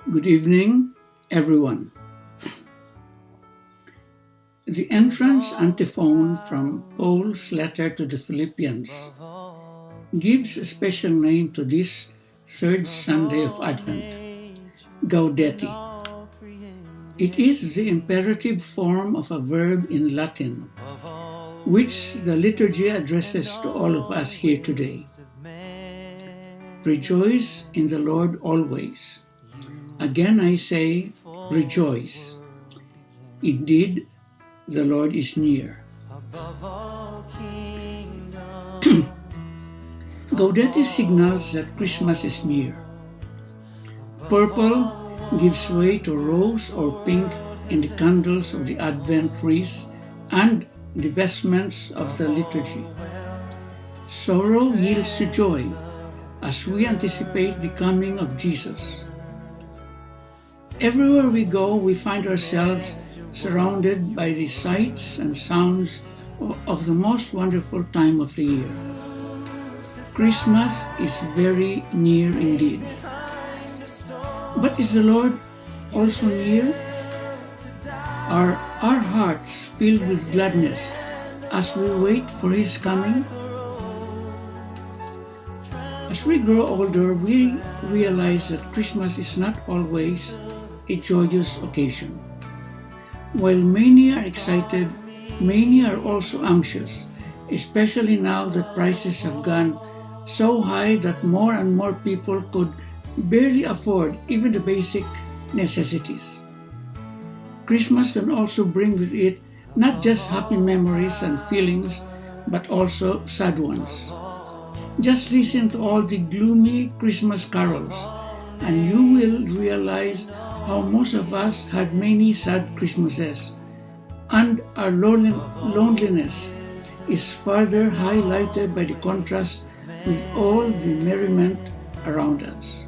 Good evening, everyone. The entrance antiphon from Paul's letter to the Philippians gives a special name to this third Sunday of Advent, Gaudete. It is the imperative form of a verb in Latin, which the liturgy addresses to all of us here today. Rejoice in the Lord always. Again I say, rejoice. Indeed, the Lord is near. Gaudete signals that Christmas is near. Purple gives way to rose or pink in the candles of the Advent wreath and the vestments of the liturgy. Sorrow yields to joy as we anticipate the coming of Jesus. Everywhere we go, we find ourselves surrounded by the sights and sounds of the most wonderful time of the year. Christmas is very near indeed. But is the Lord also near? Are our hearts filled with gladness as we wait for His coming? As we grow older, we realize that Christmas is not always a joyous occasion. While many are excited, many are also anxious, especially now that prices have gone so high that more and more people could barely afford even the basic necessities. Christmas can also bring with it not just happy memories and feelings, but also sad ones. Just listen to all the gloomy Christmas carols, and you will realize how most of us had many sad Christmases, and our loneliness is further highlighted by the contrast with all the merriment around us.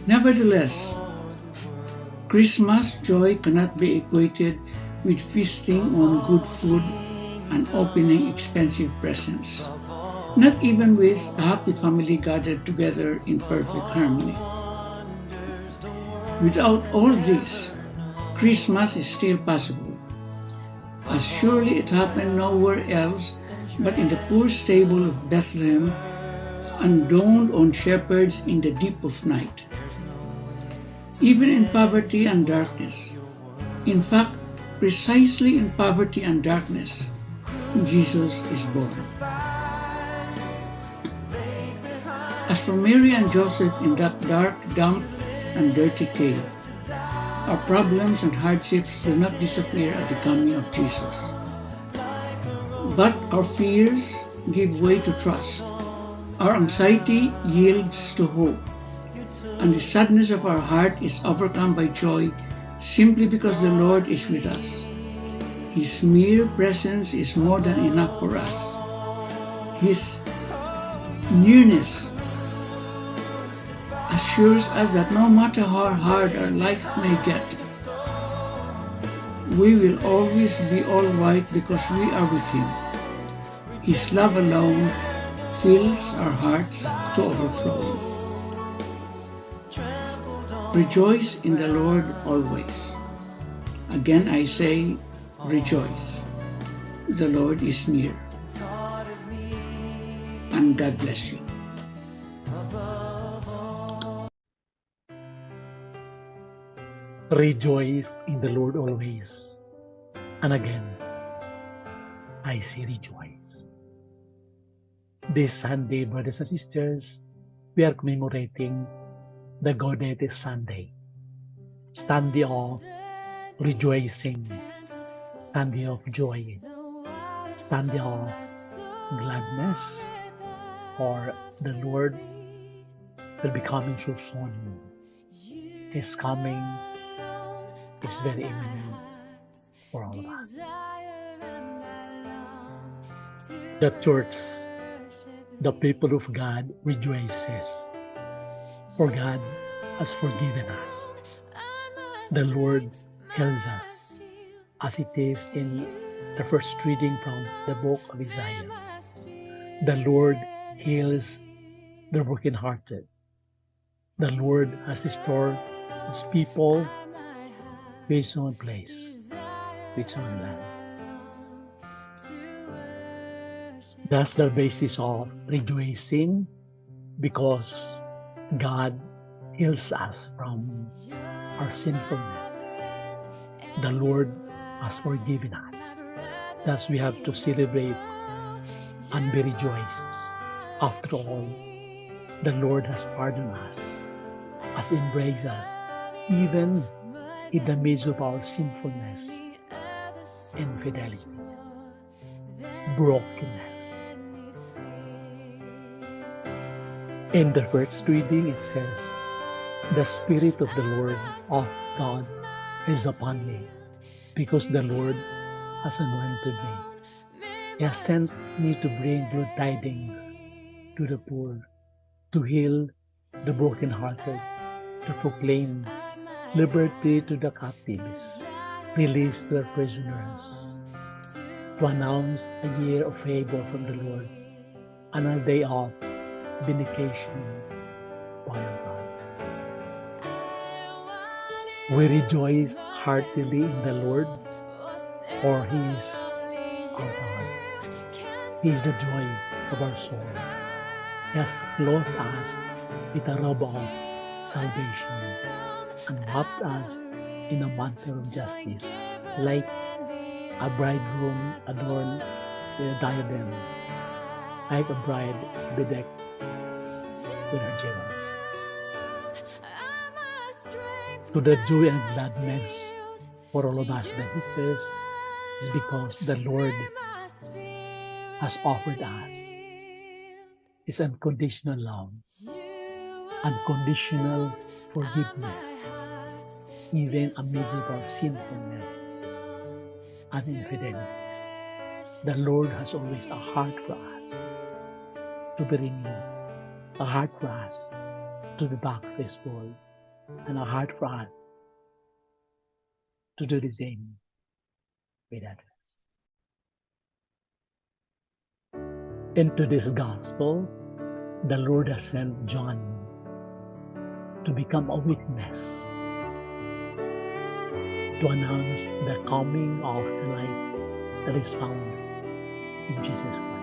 Nevertheless, Christmas joy cannot be equated with feasting on good food and opening expensive presents, not even with a happy family gathered together in perfect harmony. Without all this, Christmas is still possible. As surely it happened nowhere else but in the poor stable of Bethlehem, and dawned on shepherds in the deep of night. Even in poverty and darkness, in fact, precisely in poverty and darkness, Jesus is born. As for Mary and Joseph in that dark, damp, and dirty cave, our problems and hardships will not disappear at the coming of Jesus. But our fears give way to trust. Our anxiety yields to hope. And the sadness of our heart is overcome by joy simply because the Lord is with us. His mere presence is more than enough for us. His nearness assures us that no matter how hard our life may get, we will always be all right because we are with Him. His love alone fills our hearts to overflowing. Rejoice in the Lord always. Again I say, rejoice. The Lord is near. And God bless you. Rejoice in the Lord always. And again, I say rejoice. This Sunday, brothers and sisters, we are commemorating the Gaudete Sunday. Sunday of rejoicing, Sunday of joy, Sunday of gladness, for the Lord will be coming so soon. His coming is very imminent for all of us. The church, the people of God, rejoices, for God has forgiven us. The Lord tells us, as it is in the first reading from the book of Isaiah, the Lord heals the brokenhearted. The Lord has restored His people to His own place, to His own land. That's the basis of rejoicing, because God heals us from our sinfulness. The Lord has forgiven us. Thus we have to celebrate and be rejoiced. After all, the Lord has pardoned us, has embraced us, even in the midst of our sinfulness, infidelity, brokenness. In the first reading, it says, "The Spirit of the Lord of God is upon me, because the Lord has anointed me. He has sent me to bring good tidings to the poor, to heal the brokenhearted, to proclaim liberty to the captives, release to the prisoners, to announce a year of favor from the Lord, and a day of vindication by our God." We rejoice heartily in the Lord, for He is our God. He is the joy of our soul. He has clothed us with a robe of salvation and wrapped us in a mantle of justice, like a bridegroom adorned with a diadem, like a bride bedecked with her jewels. To the joy and gladness for all of us, the sisters, is because the Lord has offered us His unconditional love, unconditional forgiveness, even amid our sinfulness and infidelity. The Lord has always a heart for us to be renewed, a heart for us to be back to His world, and a heart for us to do the same with others. Into this gospel, the Lord has sent John to become a witness, to announce the coming of the light that is found in Jesus Christ.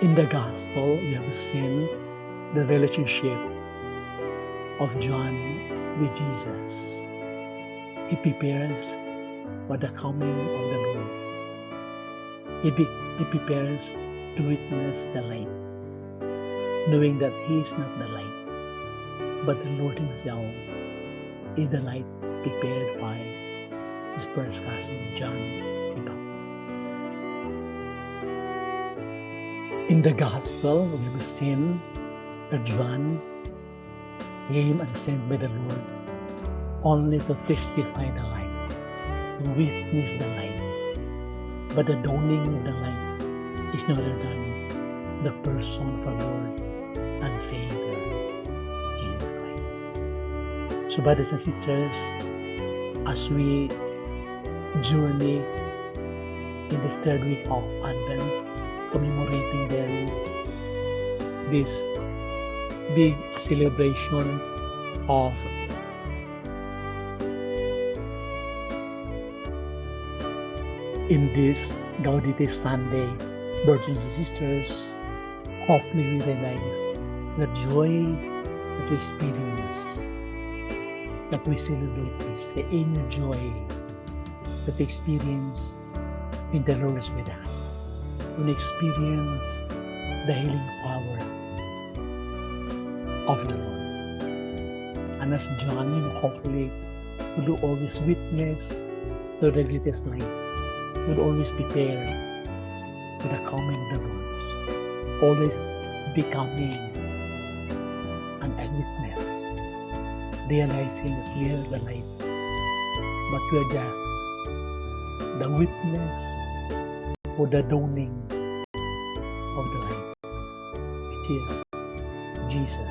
In the gospel, we have seen the relationship of John with Jesus. He prepares for the coming of the Lord. He prepares to witness the light, knowing that He is not the light, but the Lord Himself is the light prepared by His first cousin, John the Baptist. In the Gospel, we have seen that John came and sent by the Lord only to testify the light, to witness the light. But the dawning of the light is no other than the person of our Lord and Savior, Jesus Christ. So, brothers and sisters, as we journey in this third week of Advent, commemorating then this big celebration of in this Gaudete Sunday, brothers and sisters, hopefully we realize the joy that we experience, that we celebrate this, the inner joy that we experience when the Lord is with us, when we experience the healing power of the Lord. And as John, hopefully, will always witness to the greatest light, will always prepare for the coming of the Lord, always becoming an eyewitness, realizing here the light, but we are just the witness for the dawning of the light, which is Jesus.